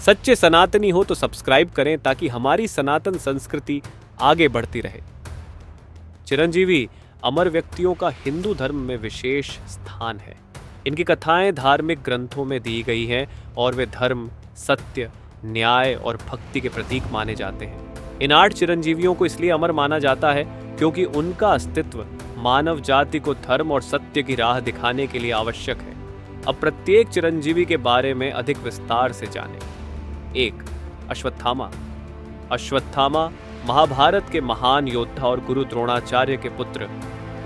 सच्चे सनातनी हो तो सब्सक्राइब करें ताकि हमारी सनातन संस्कृति आगे बढ़ती रहे। चिरंजीवी अमर व्यक्तियों का हिंदू धर्म में विशेष स्थान है। इनकी कथाएं धार्मिक ग्रंथों में दी गई हैं और वे धर्म, सत्य, न्याय और भक्ति के प्रतीक माने जाते हैं। इन 8 चिरंजीवियों को इसलिए अमर माना जाता है क्योंकि उनका अस्तित्व मानव जाति को धर्म और सत्य की राह दिखाने के लिए आवश्यक है। अब प्रत्येक चिरंजीवी के बारे में अधिक विस्तार से जानें। 1. अश्वत्थामा। अश्वत्थामा महाभारत के महान योद्धा और गुरु द्रोणाचार्य के पुत्र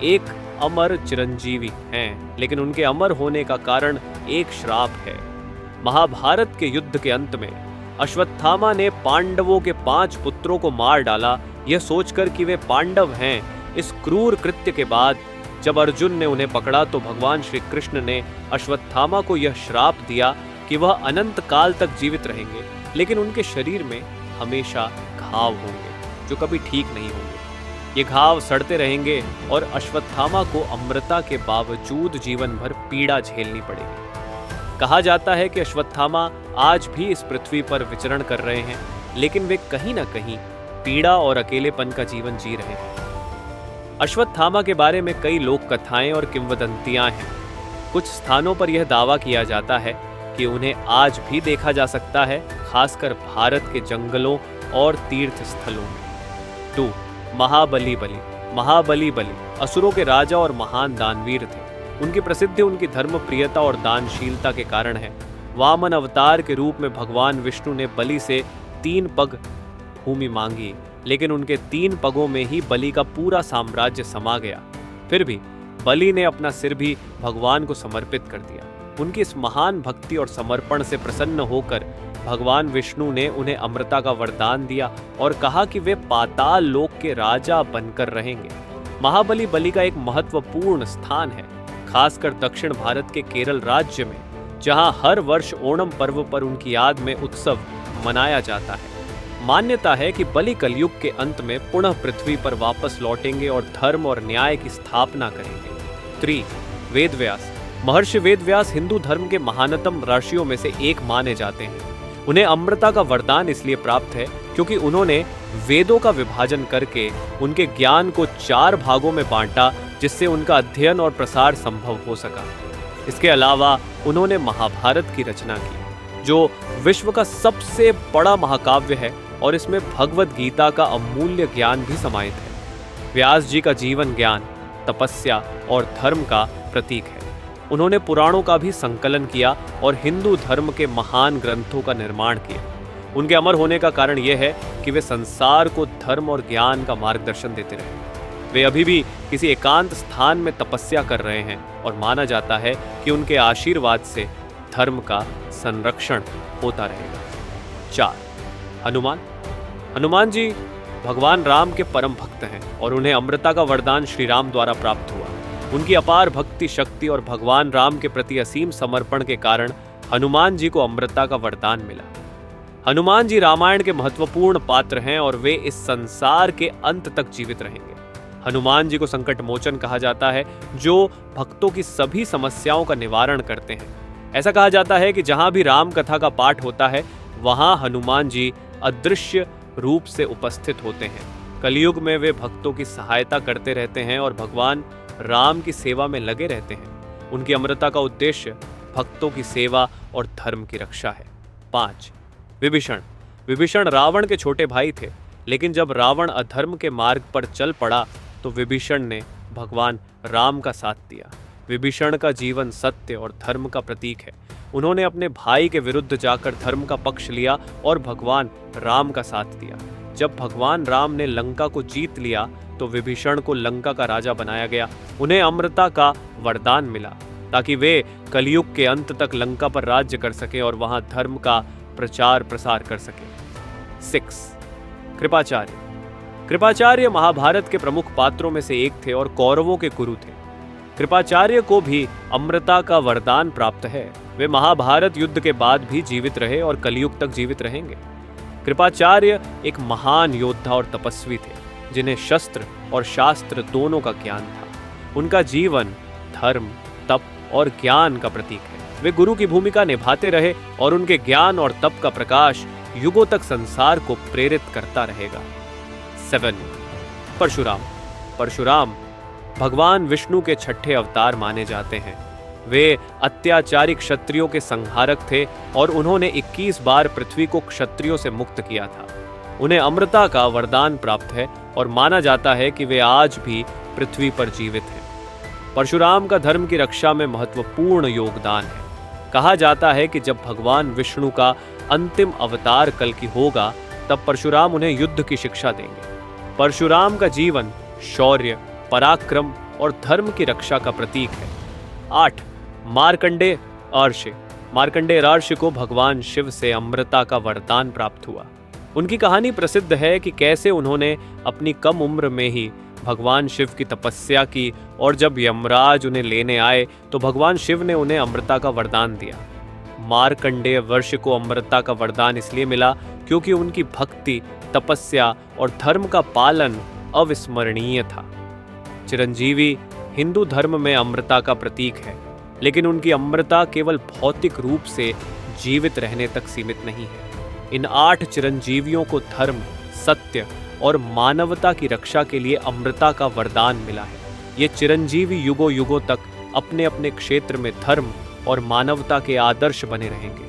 एक अमर चिरंजीवी हैं, लेकिन उनके अमर होने का कारण एक श्राप है। महाभारत के युद्ध के अंत में अश्वत्थामा ने पांडवों के 5 पुत्रों को मार डाला, यह सोचकर कि वे पांडव हैं। इस क्रूर कृत्य के बाद जब अर्जुन ने उन्हें पकड़ा तो भगवान श्री कृष्ण ने अश्वत्थामा को यह श्राप दिया कि वह अनंत काल तक जीवित रहेंगे, लेकिन उनके शरीर में हमेशा घाव होंगे जो कभी ठीक नहीं होंगे। ये घाव सड़ते रहेंगे और अश्वत्थामा को अमरता के बावजूद जीवन भर पीड़ा झेलनी पड़ेगी। कहा जाता है कि अश्वत्थामा आज भी इस पृथ्वी पर विचरण कर रहे हैं, लेकिन वे कहीं ना कहीं पीड़ा और अकेलेपन का जीवन जी रहे हैं। अश्वत्थामा के बारे में कई लोक कथाएं और किंवदंतियां हैं। कुछ स्थानों पर यह दावा किया जाता है कि उन्हें आज भी देखा जा सकता है, खासकर भारत के जंगलों और तीर्थ स्थलों में। 2. महाबली बलि। महाबली बलि असुरों के राजा और महान दानवीर थे। उनकी प्रसिद्धि उनकी धर्म प्रियता और दानशीलता के कारण है। वामन अवतार के रूप में भगवान विष्णु ने बलि से 3 पग भूमि मांगी, लेकिन उनके 3 पगों में ही बलि का पूरा साम्राज्य समा गया। फिर भी बलि ने अपना सिर भी भगवान को समर्पित कर दिया। उनकी इस महान भक्ति और समर्पण से प्रसन्न होकर भगवान विष्णु ने उन्हें अमरता का वरदान दिया और कहा कि वे पाताल लोक के राजा बनकर रहेंगे। महाबली बलि का एक महत्वपूर्ण स्थान है, खासकर दक्षिण भारत के केरल राज्य में, जहां हर वर्ष ओणम पर्व पर उनकी याद में उत्सव मनाया जाता है। मान्यता है कि बलि कलयुग के अंत में पुनः पृथ्वी पर वापस लौटेंगे और धर्म और न्याय की स्थापना करेंगे। 3. वेदव्यास। महर्षि वेदव्यास हिंदू धर्म के महानतम ऋषियों में से एक माने जाते हैं। उन्हें अमरता का वरदान इसलिए प्राप्त है क्योंकि उन्होंने वेदों का विभाजन करके उनके ज्ञान को 4 भागों में बांटा, जिससे उनका अध्ययन और प्रसार संभव हो सका। इसके अलावा उन्होंने महाभारत की रचना की, जो विश्व का सबसे बड़ा महाकाव्य है और इसमें भगवद गीता का अमूल्य ज्ञान भी समाहित है। व्यास जी का जीवन ज्ञान, तपस्या और धर्म का प्रतीक है। उन्होंने पुराणों का भी संकलन किया और हिंदू धर्म के महान ग्रंथों का निर्माण किया। उनके अमर होने का कारण यह है कि वे संसार को धर्म और ज्ञान का मार्गदर्शन देते रहे। वे अभी भी किसी एकांत स्थान में तपस्या कर रहे हैं और माना जाता है कि उनके आशीर्वाद से धर्म का संरक्षण होता रहेगा। 4. हनुमान। हनुमान जी भगवान राम के परम भक्त हैं और उन्हें अमरता का वरदान श्री राम द्वारा प्राप्त हुआ। उनकी अपार भक्ति शक्ति और भगवान राम के प्रति असीम समर्पण के कारण हनुमान जी को अमरता का वरदान मिला। हनुमान जी रामायण के महत्वपूर्ण पात्र हैं और वे इस संसार के अंत तक जीवित रहेंगे। हनुमान जी को संकट मोचन कहा जाता है, जो भक्तों की सभी समस्याओं का निवारण करते हैं। ऐसा कहा जाता है कि जहां भी राम कथा का पाठ होता है, वहां हनुमान जी अदृश्य रूप से उपस्थित होते हैं। कलयुग में वे भक्तों की सहायता करते रहते हैं और भगवान राम की सेवा में लगे रहते हैं। उनकी अमरता का उद्देश्य भक्तों की सेवा और धर्म की रक्षा है। 5. विभीषण। विभीषण रावण के छोटे भाई थे, लेकिन जब रावण अधर्म के मार्ग पर चल पड़ा तो विभीषण ने भगवान राम का साथ दिया। विभीषण का जीवन सत्य और धर्म का प्रतीक है। उन्होंने अपने भाई के विरुद्ध जाकर धर्म का पक्ष लिया और भगवान राम का साथ दिया। जब भगवान राम ने लंका को जीत लिया तो विभीषण को लंका का राजा बनाया गया। उन्हें अमरता का वरदान मिला ताकि वे कलयुग के अंत तक लंका पर राज्य कर सकें और वहां धर्म का प्रचार प्रसार कर सकें। 6. कृपाचार्य। कृपाचार्य महाभारत के प्रमुख पात्रों में से एक थे और कौरवों के गुरु थे। कृपाचार्य को भी अमरता का वरदान प्राप्त है। वे महाभारत युद्ध के बाद भी जीवित रहे और कलयुग तक जीवित रहेंगे। कृपाचार्य एक महान योद्धा और तपस्वी थे, जिन्हें शस्त्र और शास्त्र दोनों का ज्ञान था। उनका जीवन धर्म, तप और ज्ञान का प्रतीक है। वे गुरु की भूमिका निभाते रहे और उनके ज्ञान और तप का प्रकाश युगों तक संसार को प्रेरित करता रहेगा। 7. परशुराम। परशुराम भगवान विष्णु के छठे अवतार माने जाते हैं। वे अत्याचारी क्षत्रियों के संहारक थे और उन्होंने 21 बार पृथ्वी को क्षत्रियों से मुक्त किया था। उन्हें अमृता का वरदान प्राप्त है और माना जाता है कि वे आज भी पृथ्वी पर जीवित हैं। परशुराम का धर्म की रक्षा में महत्वपूर्ण योगदान है। कहा जाता है कि जब भगवान विष्णु का अंतिम अवतार कल्कि होगा, तब परशुराम उन्हें युद्ध की शिक्षा देंगे। परशुराम का जीवन शौर्य, पराक्रम और धर्म की रक्षा का प्रतीक है। 8. मार्कंडेय ऋषि। मार्कंडेय ऋषि को भगवान शिव से अमृता का वरदान प्राप्त हुआ। उनकी कहानी प्रसिद्ध है कि कैसे उन्होंने अपनी कम उम्र में ही भगवान शिव की तपस्या की और जब यमराज उन्हें लेने आए तो भगवान शिव ने उन्हें अमृता का वरदान दिया। मार्कंडेय ऋषि को अमृता का वरदान इसलिए मिला क्योंकि उनकी भक्ति, तपस्या और धर्म का पालन अविस्मरणीय था। चिरंजीवी हिंदू धर्म में अमृता का प्रतीक है, लेकिन उनकी अमृता केवल भौतिक रूप से जीवित रहने तक सीमित नहीं है। इन 8 चिरंजीवियों को धर्म, सत्य और मानवता की रक्षा के लिए अमृता का वरदान मिला है। ये चिरंजीवी युगों युगों तक अपने अपने क्षेत्र में धर्म और मानवता के आदर्श बने रहेंगे।